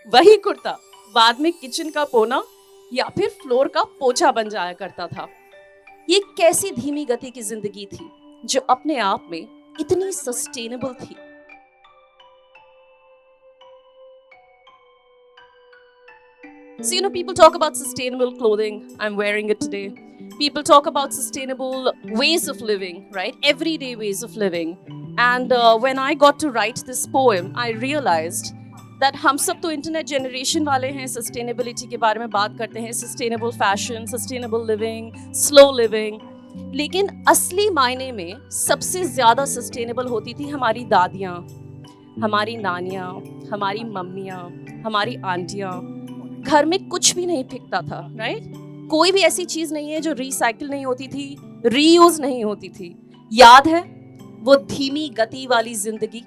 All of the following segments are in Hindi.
वही कुर्ता बाद में किचन का कोना या फिर फ्लोर का पोछा बन जाया करता था। ये कैसी धीमी गति की जिंदगी थी जो अपने आप में इतनी सस्टेनेबल थी। So, people talk about sustainable clothing. I'm wearing it today. People talk about sustainable ways of living, right? Everyday ways of living. And when I got to write this poem, I realized that हम सब तो इंटरनेट जनरेशन वाले हैं, सस्टेनेबिलिटी के बारे में बात करते हैं, sustainable fashion, sustainable living, slow living. लेकिन असली मायने में सबसे ज़्यादा सस्टेनेबल होती थी हमारी दादियाँ, हमारी नानियाँ, हमारी मम्मियाँ, हमारी आंटियाँ। घर में कुछ भी नहीं फेंकता था, राइट? कोई भी ऐसी चीज नहीं है जो रिसाइकिल नहीं होती थी, रीयूज नहीं होती थी। याद है वो धीमी गति वाली जिंदगी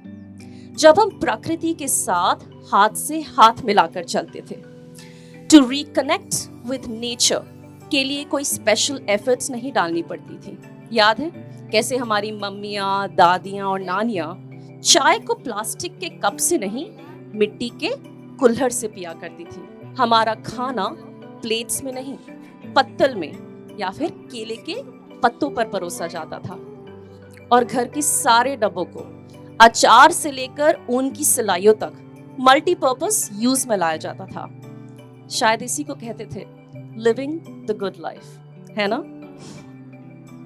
जब हम प्रकृति के साथ हाथ से हाथ मिलाकर चलते थे। टू रिकनेक्ट विद नेचर के लिए कोई स्पेशल एफर्ट्स नहीं डालनी पड़ती थी। याद है कैसे हमारी मम्मियाँ, दादियाँ और नानियाँ चाय को प्लास्टिक के कप से नहीं, मिट्टी के कुल्हड़ से पिया करती थी। हमारा खाना प्लेट्स में नहीं, पत्तल में या फिर केले के पत्तों पर परोसा जाता था। और घर के सारे डब्बों को अचार से लेकर ऊन की सिलाइयों तक मल्टीपर्पस यूज में लाया जाता था। शायद इसी को कहते थे लिविंग द गुड लाइफ, है ना?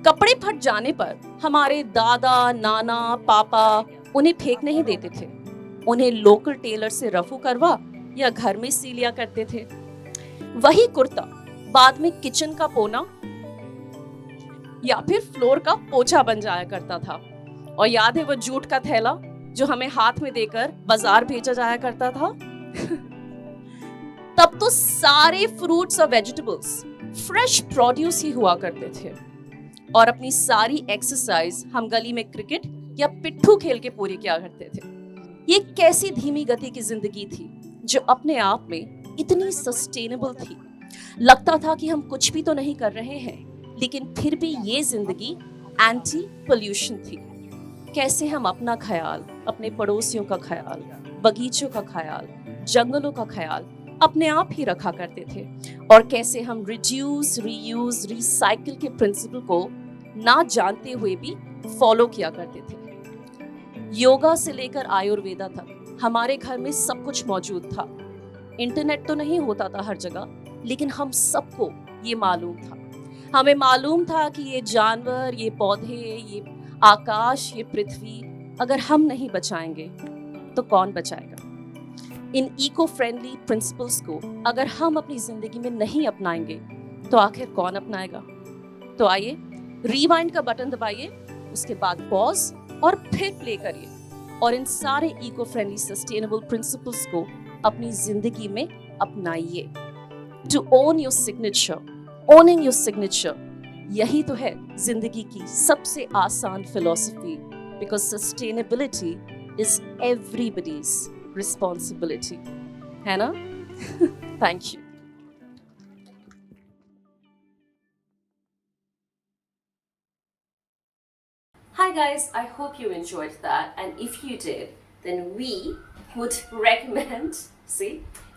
कपड़े फट जाने पर हमारे दादा, नाना, पापा उन्हें फेंक नहीं देते थे। उन्हें लोकल टेलर से रफू करवा या घर में सी लिया करते थे। वही कुर्ता बाद में किचन का कोना या फिर फ्लोर का पोछा बन जाया करता था। और याद है वो जूट का थैला जो हमें हाथ में देकर बाजार भेजा जाया करता था। तब तो सारे फ्रूट्स और वेजिटेबल्स फ्रेश प्रोड्यूस ही हुआ करते थे। और अपनी सारी एक्सरसाइज हम गली में क्रिकेट या पिट्ठू खेल के पूरी किया करते थे। ये कैसी धीमी गति की जिंदगी थी जो अपने आप में इतनी सस्टेनेबल थी। लगता था कि हम कुछ भी तो नहीं कर रहे हैं, लेकिन फिर भी ये जिंदगी एंटी पोल्यूशन थी। कैसे हम अपना ख्याल, अपने पड़ोसियों का ख्याल, बगीचों का ख्याल, जंगलों का ख्याल अपने आप ही रखा करते थे। और कैसे हम रिड्यूस, रीयूज, रिसाइकिल के प्रिंसिपल को ना जानते हुए भी फॉलो किया करते थे। योगा से लेकर आयुर्वेदा तक हमारे घर में सब कुछ मौजूद था। इंटरनेट तो नहीं होता था हर जगह, लेकिन हम सबको ये मालूम था। हमें मालूम था कि ये जानवर, ये पौधे, ये आकाश, ये पृथ्वी अगर हम नहीं बचाएंगे तो कौन बचाएगा? इन इको फ्रेंडली प्रिंसिपल्स को अगर हम अपनी जिंदगी में नहीं अपनाएंगे तो आखिर कौन अपनाएगा? तो आइए रिवाइंड का बटन दबाइए, उसके बाद पॉज और फिर प्ले करिए और इन सारे इको फ्रेंडली सस्टेनेबल प्रिंसिपल्स को अपनी जिंदगी में अपनाइए। To own your signature, owning your signature, यही तो है जिंदगी की सबसे आसान philosophy, because sustainability is everybody's responsibility, है ना? Thank you. Hi guys, I hope you enjoyed that, and if you did, then we would recommend,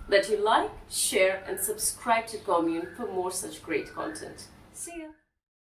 that you like, share and subscribe to Commune for more such great content. See ya!